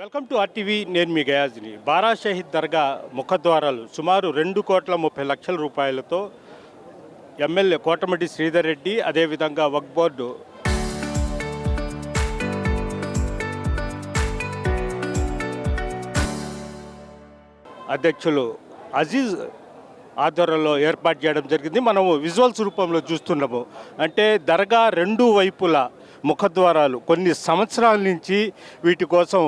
Welcome to RTV. నేను మీ గయాజ్ని. బారా షహీద్ దర్గా ముఖద్వారాలు సుమారు 2,30,00,000 రూపాయలతో ఎమ్మెల్యే కోటమిటి శ్రీధర్ రెడ్డి, అదేవిధంగా వక్ఫ్ బోర్డు అధ్యక్షులు అజీజ్ ఆధ్వర్యంలో ఏర్పాటు చేయడం జరిగింది. మనము విజువల్స్ రూపంలో చూస్తున్నాము. అంటే దర్గా రెండు వైపులా ముఖద్వారాలు కొన్ని సంవత్సరాల నుంచి వీటి కోసం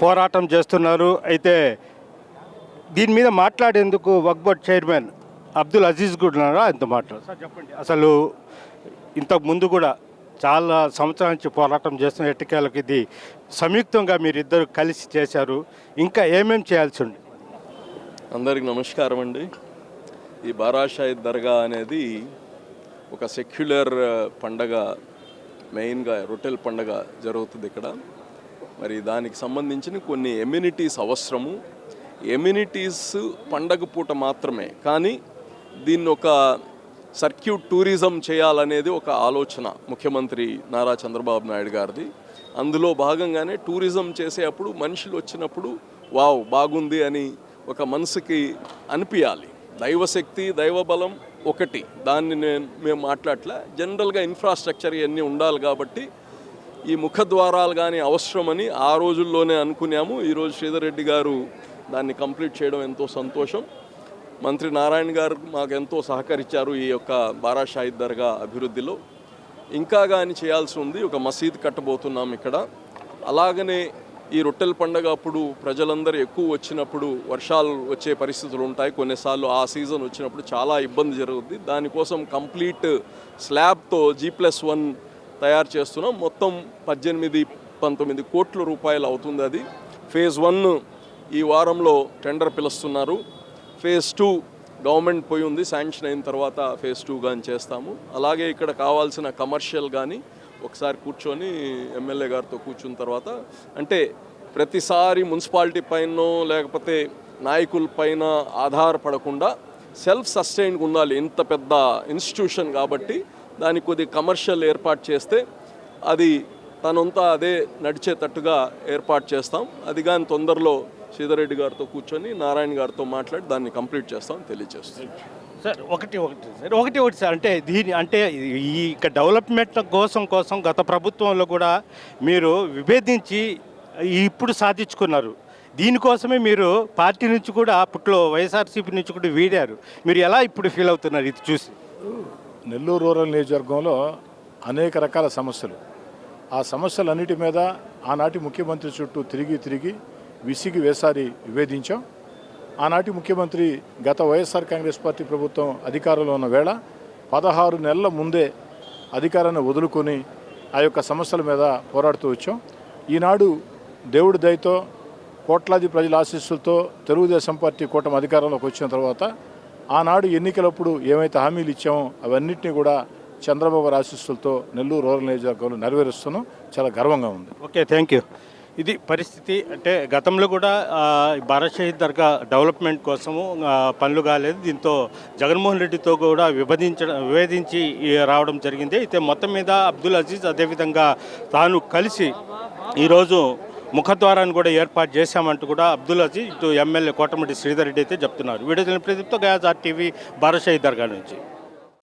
పోరాటం చేస్తున్నారు. అయితే దీని మీద మాట్లాడేందుకు వక్ఫ్ బోర్డ్ చైర్మన్ అబ్దుల్ అజీజ్ కూడా ఉన్నారా? ఆయనతో మాట్లాడు. సార్ చెప్పండి, అసలు ఇంతకు ముందు కూడా చాలా సంవత్సరాల నుంచి పోరాటం చేస్తున్న ఎట్టికేలకు ఇది సంయుక్తంగా మీరిద్దరు కలిసి చేశారు. ఇంకా ఏమేమి చేయాల్సి ఉంది? అందరికి నమస్కారం అండి. ఈ బారా షహీద్ దర్గా అనేది ఒక సెక్యులర్ పండగ, మెయిన్గా రొట్టెల పండగ జరుగుతుంది ఇక్కడ. మరి దానికి సంబంధించిన కొన్ని ఎమ్యూనిటీస్ అవసరము. ఎమ్యూనిటీస్ పండగ పూట మాత్రమే, కానీ దీన్ని ఒక సర్క్యూట్ టూరిజం చేయాలనేది ఒక ఆలోచన ముఖ్యమంత్రి నారా చంద్రబాబు నాయుడు గారిది. అందులో భాగంగానే టూరిజం చేసేటప్పుడు మనుషులు వచ్చినప్పుడు వావ్ బాగుంది అని ఒక మనసుకి అనిపించాలి. దైవశక్తి, దైవబలం ఒకటి, దాన్ని మేము మాట్లాడలే. జనరల్గా ఇన్ఫ్రాస్ట్రక్చర్ ఇవన్నీ ఉండాలి కాబట్టి ఈ ముఖద్వారాలు కానీ అవసరమని ఆ రోజుల్లోనే అనుకున్నాము. ఈరోజు శ్రీధర్ రెడ్డి గారు దాన్ని కంప్లీట్ చేయడం ఎంతో సంతోషం. మంత్రి నారాయణ గారు మాకు ఎంతో సహకరించారు ఈ యొక్క బారా షహీద్ దర్గా అభివృద్ధిలో. ఇంకా కానీ చేయాల్సి ఉంది. ఒక మసీద్ కట్టబోతున్నాం ఇక్కడ. అలాగనే ఈ రొట్టెల పండగ అప్పుడు ప్రజలందరూ ఎక్కువ వచ్చినప్పుడు వర్షాలు వచ్చే పరిస్థితులు ఉంటాయి. కొన్నిసార్లు ఆ సీజన్ వచ్చినప్పుడు చాలా ఇబ్బంది జరుగుతుంది. దానికోసం కంప్లీట్ స్లాబ్తో G+1 తయారు చేస్తున్నాం. మొత్తం 18-19 కోట్ల రూపాయలు అవుతుంది. అది ఫేజ్ 1 ఈ వారంలో టెండర్ పిలుస్తున్నారు. ఫేజ్ 2 గవర్నమెంట్ పోయి ఉంది, శాంక్షన్ అయిన తర్వాత ఫేజ్ 2 కానీ చేస్తాము. అలాగే ఇక్కడ కావాల్సిన కమర్షియల్ కానీ ఒకసారి కూర్చొని ఎమ్మెల్యే గారితో కూర్చున్న తర్వాత, అంటే ప్రతిసారి మున్సిపాలిటీ పైన లేకపోతే నాయకుల పైన ఆధారపడకుండా సెల్ఫ్ సస్టైన్గా ఉండాలి. ఇంత పెద్ద ఇన్స్టిట్యూషన్ కాబట్టి దానికి కొద్ది కమర్షియల్ ఏర్పాటు చేస్తే అది తనంతా అదే నడిచేటట్టుగా ఏర్పాటు చేస్తాం. అది కానీ తొందరలో శ్రీధర్ రెడ్డి గారితో కూర్చొని నారాయణ గారితో మాట్లాడి దాన్ని కంప్లీట్ చేస్తాం తెలియజేస్తాం. సార్ ఒకటి సార్, అంటే ఈ డెవలప్మెంట్ కోసం గత ప్రభుత్వంలో కూడా మీరు విభేదించి ఇప్పుడు సాధించుకున్నారు. దీనికోసమే మీరు పార్టీ నుంచి కూడా అప్పట్లో వైఎస్ఆర్సీపీ నుంచి కూడా వీడారు. మీరు ఎలా ఇప్పుడు ఫీల్ అవుతున్నారు ఇది చూసి? నెల్లూరు రూరల్ నియోజకవర్గంలో అనేక రకాల సమస్యలు, ఆ సమస్యలన్నిటి మీద ఆనాటి ముఖ్యమంత్రి చుట్టూ తిరిగి విసిగి వేసారి విభేదించాం. ఆనాటి ముఖ్యమంత్రి గత వైఎస్ఆర్ కాంగ్రెస్ పార్టీ ప్రభుత్వం అధికారంలో ఉన్న వేళ 16 నెలల ముందే అధికారాన్ని వదులుకొని ఆ యొక్క సమస్యల మీద పోరాడుతూ వచ్చాం. ఈనాడు దేవుడి దయతో కోట్లాది ప్రజల ఆశీస్సులతో తెలుగుదేశం పార్టీ కూటమి అధికారంలోకి వచ్చిన తర్వాత ఆనాడు ఎన్నికలప్పుడు ఏమైతే హామీలు ఇచ్చామో అవన్నింటినీ కూడా చంద్రబాబు ఆశీస్సులతో నెల్లూరు రూరల్ నియోజకవర్గంలో నెరవేరుస్తున్నాం. చాలా గర్వంగా ఉంది. Okay, thank you. ఇది పరిస్థితి. అంటే గతంలో కూడా బారా షహీద్ దర్గా డెవలప్మెంట్ కోసము పనులు కాలేదు. దీంతో జగన్మోహన్ రెడ్డితో కూడా విభేదించి రావడం జరిగింది. అయితే మొత్తం మీద అబ్దుల్ అజీజ్ అదేవిధంగా తాను కలిసి ఈరోజు ముఖద్వారాన్ని కూడా ఏర్పాటు చేశామంటూ కూడా అబ్దుల్ అజీజ్ ఇటు ఎమ్మెల్యే కోటమిటి శ్రీధర్ రెడ్డి అయితే చెప్తున్నారు. వీడియో ప్రదీప్తో గయాజ్ ఆర్టీవీ బారా షహీద్ దర్గా నుంచి.